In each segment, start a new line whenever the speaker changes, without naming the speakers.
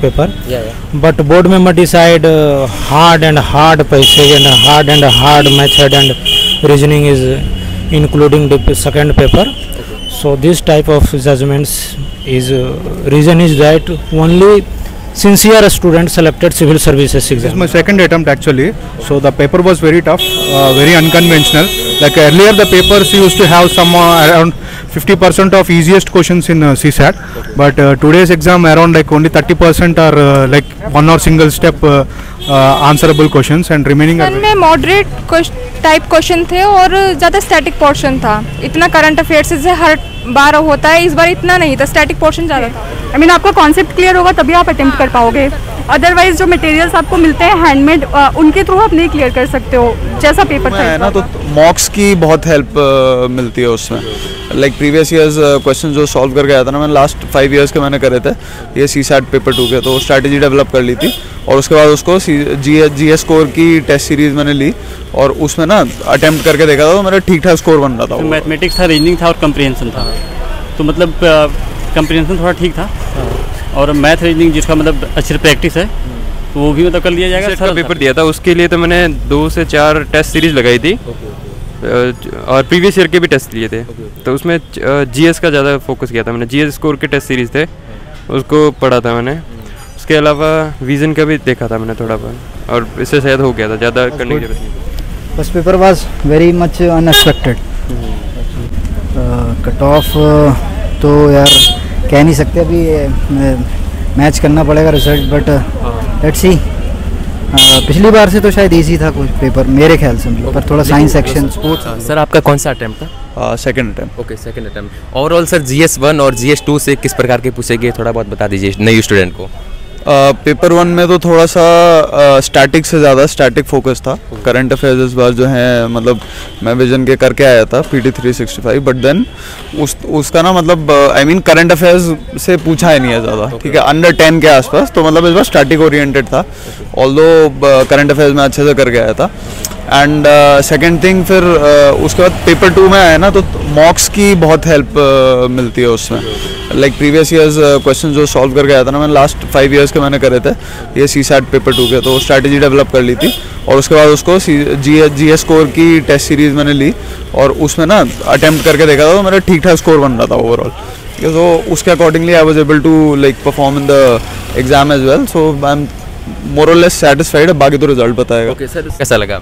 paper. But board member decide hard passage and hard method and reasoning is including the second paper. So this type of judgments is reason is that only sincere students selected civil services exam.
This is my second attempt actually. So the paper was very tough, very unconventional. Like earlier the papers used to have some around 50% of easiest questions in CSAT, but today's exam around like only 30% are like one or single step answerable questions and remaining are
में moderate type question थे और ज़्यादा static portion था. इतना current affairs से हर बार होता है, इस बार इतना नहीं था, स्टैटिक पोर्शन ज़्यादा था.
आई मीन आपका कॉन्सेप्ट क्लियर होगा तभी आप अटेम्प्ट कर पाओगे. अदरवाइज जो मटेरियल्स आपको मिलते हैं हैंडमेड, उनके थ्रू आप नहीं क्लियर कर सकते हो जैसा पेपर था
ना. तो मॉक्स की बहुत हेल्प मिलती है उसमें. लाइक प्रीवियस ईयर्स क्वेश्चन जो सॉल्व करके आया था ना, मैंने लास्ट 5 ईयर्स के मैंने करे थे ये CSAT पेपर 2 के, तो स्ट्रैटेजी डेवलप कर ली थी और उसके बाद उसको GS स्कोर की टेस्ट सीरीज मैंने ली और उसमें ना अटेम्प्ट करके देखा था तो मेरा ठीक ठाक स्कोर बन रहा था.
मैथमेटिक्स था, रीजनिंग था और कंप्रीहेंशन था. तो मतलब कंप्रीहेंशन थोड़ा ठीक था और मैथ रीजनिंग जिसका मतलब अच्छी प्रैक्टिस है तो वो भी मतलब कर लिया जाएगा.
सर पेपर दिया था उसके लिए तो मैंने 2 से 4 टेस्ट सीरीज लगाई थी और प्रीवियस ईयर के भी टेस्ट लिए थे. तो उसमें GS का ज़्यादा फोकस किया था मैंने. GS स्कोर के टेस्ट सीरीज थे उसको पढ़ा था मैंने. उसके अलावा विजन का भी देखा था मैंने थोड़ा बहुत और इससे शायद हो गया था, ज़्यादा करने की जरूरत नहीं.
First paper was very much unexpected. Cut off तो यार कह नहीं सकते, अभी मैच करना पड़ेगा रिजल्ट, बट लेट्स सी. पिछली बार से तो शायद इजी था कुछ पेपर मेरे ख्याल से, पर थोड़ा साइंस सेक्शन स्पोर्ट्स.
सर आपका कौन सा अटेम्प्ट था?
Second attempt.
Okay, second attempt. Overall sir GS1 और GS2 से किस प्रकार के पूछेंगे थोड़ा बहुत बता दीजिए नए स्टूडेंट को.
पेपर 1 में तो थोड़ा सा स्टैटिक से ज़्यादा स्टैटिक फोकस था. करंट अफेयर्स इस बार जो है मतलब मैं विजन के करके आया था PT 365, बट देन उसका ना मतलब आई मीन करंट अफेयर्स से पूछा ही नहीं है ज़्यादा. ठीक है, अंडर 10 के आसपास. तो मतलब इस बार स्टैटिक ओरिएंटेड था, ऑल्दो करंट अफेयर्स में अच्छे से करके आया था. एंड सेकेंड थिंग फिर उसके बाद पेपर 2 में आया ना तो मॉक्स की बहुत हेल्प मिलती है उसमें. लाइक प्रीवियस ईयर्स क्वेश्चन जो सॉल्व करके आया था ना, मैंने लास्ट 5 ईयर्स के मैंने करे थे ये CSAT पेपर 2 के, तो स्ट्रैटेजी डेवलप कर ली थी और उसके बाद उसको GS स्कोर की टेस्ट सीरीज मैंने ली और उसमें ना अटेम्प्ट करके देखा था तो मेरा ठीक ठाक स्कोर बन रहा था ओवरऑल. तो उसके accordingly I was able to like perform in the exam as well. So I am more और लेस सेटिस्फाइड. बाकी तो रिजल्ट बताएगा.
ओके सर, कैसा लगा?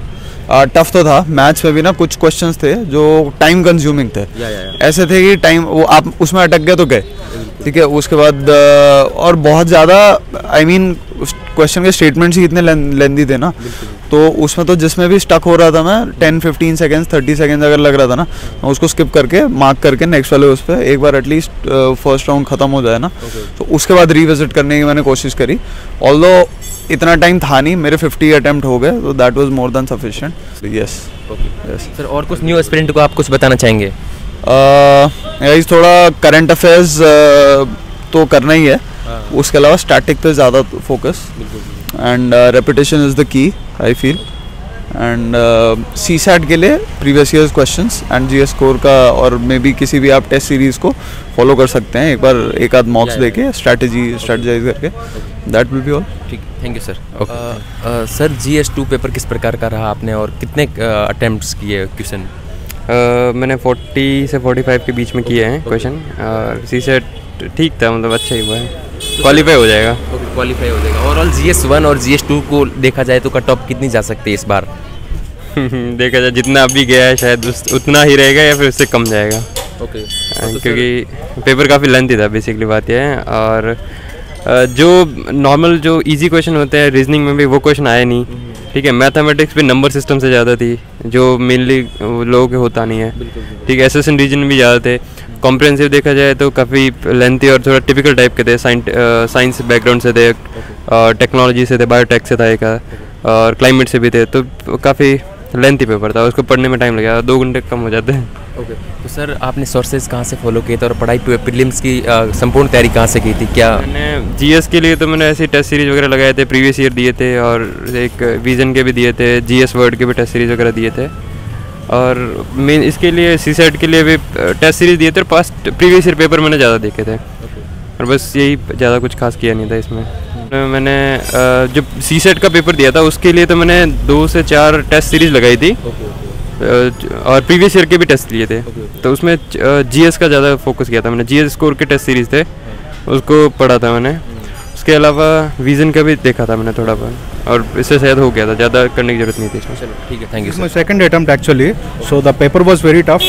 टफ तो था. मैथ्स में भी ना कुछ क्वेश्चंस थे जो टाइम कंज्यूमिंग थे. ऐसे थे कि टाइम वो आप उसमें अटक गए तो गए. ठीक है, उसके बाद और बहुत ज़्यादा आई मीन क्वेश्चन के स्टेटमेंट्स ही इतने लेंदी थे ना, तो उसमें तो जिसमें भी स्टक हो रहा था मैं 10-15 सेकेंड्स 30 सेकेंड्स अगर लग रहा था ना, मैं उसको स्किप करके मार्क करके नेक्स्ट वाले उस पर एक बार एटलीस्ट फर्स्ट राउंड ख़त्म हो जाए ना, तो उसके बाद रीविजिट करने की मैंने कोशिश करी. ऑल्दो इतना टाइम था नहीं, मेरे 50 अटेम्प्ट हो गए, तो that was more than sufficient. Yes.
Sir और कुछ न्यू एस्पिरेंट को आप कुछ बताना चाहेंगे?
थोड़ा करंट अफेयर्स तो करना ही है, उसके अलावा स्टैटिक पे ज़्यादा focus and repetition is the key I feel. And CSAT के लिए previous years questions and GS score का और मे बी किसी भी आप टेस्ट सीरीज़ को फॉलो कर सकते हैं. एक बार एक आध मॉक्स देके स्ट्रैटेजाइज करके. That will be all.
ठीक, thank you sir. Sir GS2 paper किस प्रकार का रहा आपने और कितने अटेम्प्ट्स किए क्वेश्चन?
मैंने 40 से 45 के बीच में किए हैं क्वेश्चन. CSAT ठीक था, मतलब अच्छा ही हुआ है. क्वालिफाई हो जाएगा.
क्वालिफाई हो जाएगा. ओवरऑल GS1 और GS2 को देखा जाए तो कट ऑफ कितनी जा सकती है इस बार?
देखा जाए जितना अभी गया है शायद उतना ही रहेगा या फिर उससे कम जाएगा.
ओके.
क्योंकि पेपर काफ़ी लेंथी था बेसिकली बात यह है. और जो नॉर्मल जो इजी क्वेश्चन होते हैं रीजनिंग में भी वो क्वेश्चन आया नहीं. ठीक है, मैथमेटिक्स भी नंबर सिस्टम से ज़्यादा थी जो मेनली लोगों के होता नहीं है. ठीक है, एसएसएन रीजन भी ज़्यादा थे. कॉम्प्रिहेंसिव देखा जाए तो काफ़ी लेंथी और थोड़ा टिपिकल टाइप के थे. साइंस बैकग्राउंड से थे, टेक्नोलॉजी से थे, बायोटेक से था एक, और क्लाइमेट से भी थे. तो काफ़ी लेंथी पेपर था, उसको पढ़ने में टाइम लगेगा, 2 घंटे कम हो जाते हैं.
ओके. तो सर आपने सोर्सेज कहाँ से फॉलो किए थे और पढ़ाई प्रीलिम्स की संपूर्ण तैयारी कहाँ से की थी? क्या
मैंने GS के लिए तो मैंने ऐसे टेस्ट सीरीज वगैरह लगाए थे, प्रीवियस ईयर दिए थे और एक विजन के भी दिए थे, GS वर्ड के भी टेस्ट सीरीज वगैरह दिए थे. और मेन इसके लिए CSAT के लिए भी टेस्ट सीरीज दिए थे और पास्ट प्रीवियस ईयर पेपर मैंने ज़्यादा देखे थे. और बस यही, ज़्यादा कुछ खास किया नहीं था इसमें. मैंने जब सी सेट का पेपर दिया था उसके लिए तो मैंने 2 से 4 टेस्ट सीरीज लगाई थी और प्रीवियस ईयर के भी टेस्ट लिए थे। तो उसमें जीएस का ज़्यादा फोकस किया था मैंने। जीएस स्कोर के टेस्ट सीरीज थे उसको पढ़ा था मैंने। उसके अलावा विजन का भी देखा था मैंने थोड़ा बहुत और इससे शायद हो गया था, ज़्यादा करने की जरूरत नहीं थी इसमें।
चलो ठीक है, thank you.
My second attempt actually. So the paper was very tough,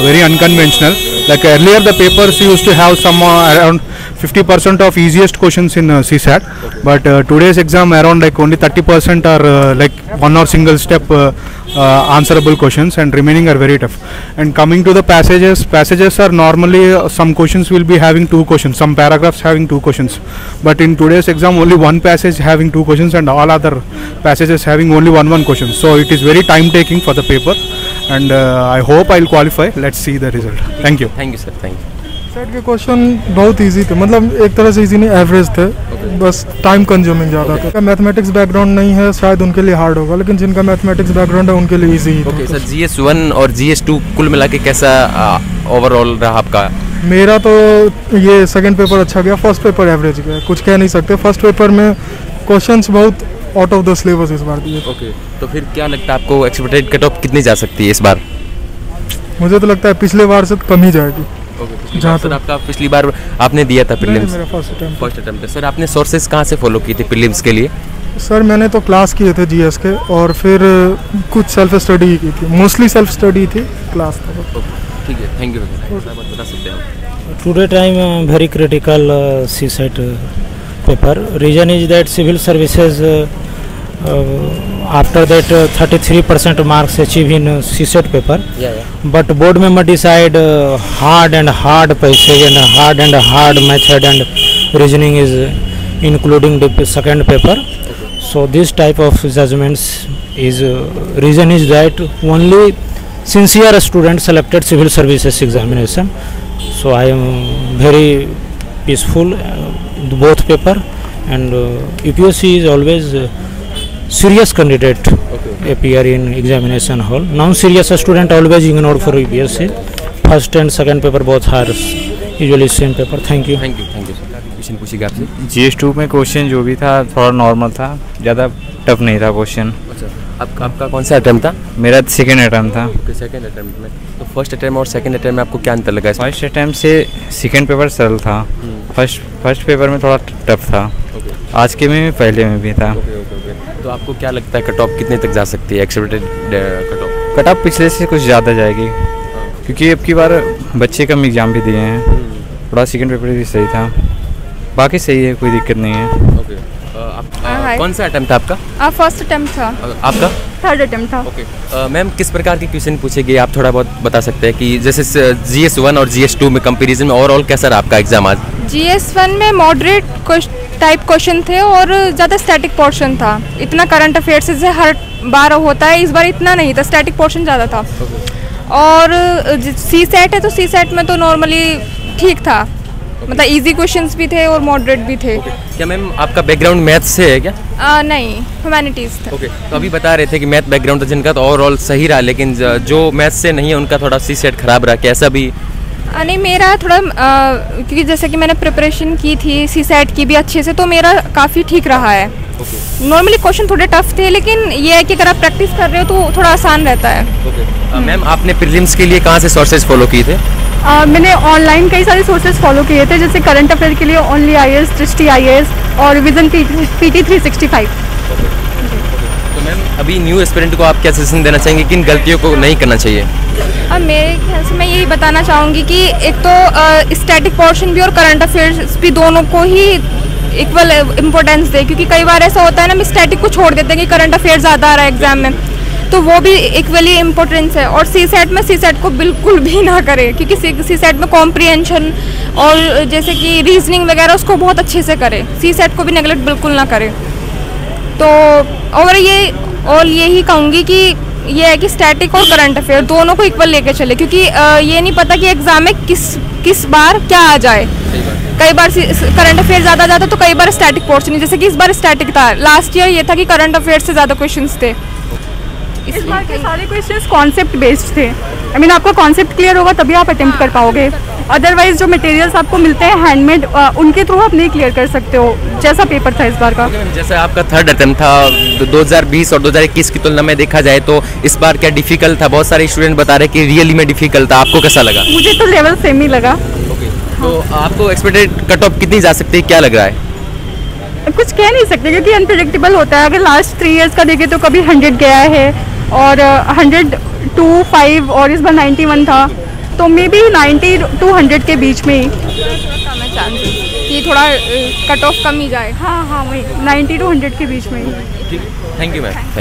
very unconventional. Like earlier the papers used to have some around 50% of easiest questions in CSAT, but today's exam around like only 30% are like one or single step answerable questions, and remaining are very tough. And coming to the passages are normally some questions will be having 2 questions, some paragraphs having 2 questions, but in today's exam only one passage having 2 questions and all other passages having only one question. So it is very time taking for the paper, and I hope I'll qualify. Let's see the result. Thank you.
Thank you sir, thank you.
Set के question बहुत easy थे, मतलब एक तरह से easy नहीं, average थे। बस टाइम कंज्यूमिंग ज़्यादा था। मैथमेटिक्स बैकग्राउंड नहीं है शायद उनके लिए हार्ड होगा, लेकिन जिनका मैथमेटिक्स बैकग्राउंड है उनके लिए इजी ही था।
ओके सर, GS1 और GS2 कुल मिला के कैसा ओवरऑल रहा आपका?
मेरा तो ये सेकंड पेपर अच्छा गया, फर्स्ट पेपर एवरेज गया, कुछ कह नहीं सकते। फर्स्ट पेपर में क्वेश्चंस बहुत आउट ऑफ द सिलेबस इस बार दिए।
ओके, तो फिर क्या लगता है आपको एक्सपेक्टेड कट ऑफ कितनी जा सकती है इस बार?
मुझे तो लगता है पिछले बार से कम ही जाएगी।
जहाँ सर आपका पिछली बार आपने दिया था प्रीलिम्स?
मेरा फर्स्ट अटेम्प्ट।
सर आपने सोर्सेज कहाँ से फॉलो की थी प्रीलिम्स के लिए?
सर मैंने तो क्लास किए थे जीएस के, और फिर कुछ सेल्फ स्टडी ही की थी, मोस्टली सेल्फ स्टडी थी, क्लास था।
ठीक है, थैंक यू। बता सकते हैं आप?
Today time very critical CSAT paper. Reason is that civil services after that 33% marks achieve in CSAT paper. But board member decide hard passage and hard method and reasoning is including the second paper. So this type of judgments is reason is that only sincere student selected civil services examination. So I am very peaceful both paper, and UPSC is always serious candidate appear in examination hall. Non-serious student always ignored for UPSC. First and second paper both are usually same paper. Thank you.
Thank you sir. Question पूछिएगा आपसे।
GS2 में question जो भी था थोड़ा normal था, ज़्यादा tough नहीं था क्वेश्चन।
अच्छा, आपका कौन सा अटेम्प्ट था?
मेरा सेकेंड अटेम्प्ट था।
सेकेंड अटेम्प्ट में तो फर्स्ट अटेम्प्ट और सेकेंड अटेम्प्ट में आपको क्या अंतर लगा?
फर्स्ट अटेम्प्ट से सेकेंड पेपर सरल था, फर्स्ट पेपर में थोड़ा टफ था। आज के में पहले में भी था।
तो आपको क्या लगता है कट ऑफ कितने तक जा सकती है एक्सपेक्टेड
कट ऑफ पिछले से कुछ ज़्यादा जाएगी, क्योंकि अब की बार बच्चे कम एग्ज़ाम भी दिए हैं। थोड़ा सेकेंड पेपर भी सही था, बाकी सही है, कोई दिक्कत नहीं है।
कौन सा अटेम्प्ट था आपका?
फर्स्ट अटेम्प्ट था।
आपका?
थर्ड अटेम्प्ट था।
ओके मैम, किस प्रकार के क्वेश्चन पूछेंगे आप थोड़ा बहुत बता सकते हैं कि जैसे GS1 और GS2 में कंपैरिजन में ओवरऑल कैसा रहा आपका एग्जाम आज?
GS1 में मॉडरेट टाइप क्वेश्चन थे और ज़्यादा स्टैटिक पोर्शन था। इतना करंट अफेयर्स से हर बार होता है, इस बार इतना नहीं था, स्टैटिक पोर्शन ज़्यादा था। और CSAT है तो CSAT में तो नॉर्मली ठीक था, मतलब इजी क्वेश्चंस भी थे और मॉडरेट भी थे।
क्या मैम आपका बैकग्राउंड मैथ्स से है क्या?
नहीं, ह्यूमैनिटीज़ था।
ओके, तो अभी बता रहे थे कि मैथ बैकग्राउंड था जिनका तो ओवरऑल सही रहा, लेकिन जो मैथ्स से नहीं है उनका थोड़ा CSAT खराब रहा, कैसा भी?
नहीं, मेरा थोड़ा क्योंकि जैसे कि मैंने प्रिपरेशन की थी CSAT की भी अच्छे से, तो मेरा काफ़ी ठीक रहा है। नॉर्मली क्वेश्चन थोड़े टफ थे, लेकिन ये है कि अगर आप प्रैक्टिस कर रहे हो तो थोड़ा आसान रहता है।
मैम आपने प्रीलिम्स के लिए कहाँ से सोर्सेज फॉलो किए थे?
मैंने ऑनलाइन कई सारे सोर्सेज फॉलो किए थे, जैसे करंट अफेयर के लिए ओनली IAS, दृष्टि IAS और विजन PT 365।
तो मैम अभी न्यू एस्पिरेंट को आप क्या सजेशन देना चाहेंगे, किन गलतियों को नहीं करना चाहिए?
अब मेरे ख्याल से मैं यही बताना चाहूँगी कि एक तो स्टैटिक पोर्शन भी और करंट अफेयर्स भी दोनों को ही इक्वल इम्पोर्टेंस दे, क्योंकि कई बार ऐसा होता है ना, हम स्टैटिक को छोड़ देते हैं कि करंट अफेयर ज़्यादा आ रहा है एग्जाम में, तो वो भी इक्वली इम्पोर्टेंस है। और CSAT में CSAT को बिल्कुल भी ना करे, क्योंकि CSAT में कॉम्प्रिहेंशन और जैसे कि रीजनिंग वगैरह उसको बहुत अच्छे से करे, CSAT को भी नेगलेक्ट बिल्कुल ना करे। तो और यही कहूँगी कि ये है कि स्टैटिक और करंट अफेयर दोनों को इक्वल लेके चले, क्योंकि ये नहीं पता कि एग्जाम में किस बार क्या आ जाए। कई बार करंट अफेयर ज़्यादा जाता तो कई बार स्टैटिक पोर्शन, जैसे कि इस बार स्टैटिक था, लास्ट ईयर ये था कि करंट अफेयर से ज़्यादा क्वेश्चंस थे।
इस बार के सारे क्वेश्चंस कॉन्सेप्ट बेस्ड थे। आई मीन आपका कॉन्सेप्ट क्लियर होगा तभी आप अटेम्प्ट कर पाओगे। अदरवाइज जो मटेरियल्स आपको मिलते हैं हैंडमेड, उनके थ्रू आप नहीं क्लियर कर सकते हो, जैसा पेपर था इस बार का।
जैसे आपका थर्ड अटेम्प्ट था 2020 और 2021 की तुलना में देखा जाए तो इस बार क्या डिफिकल्ट था? बहुत सारे स्टूडेंट बता रहे कि रियली में डिफिकल्ट था, आपको कैसा लगा?
मुझे तो लेवल सेम ही लगा।
तो आपको एक्सपेक्टेड कट ऑफ कितनी जा सकती है, क्या लग रहा है?
कुछ कह नहीं सकते क्योंकि अनप्रेडिक्टेबल होता है। अगर लास्ट 3 इयर्स का देखें तो कभी 100 गया है और 102, 5 और इस बार 91 था, तो मे बी 90 to 100 के बीच में ही
कम है चांसेस कि थोड़ा कट ऑफ कम ही जाए।
हाँ, वही 90 to 100 के बीच में ही।
Thank you ma'am. थैंक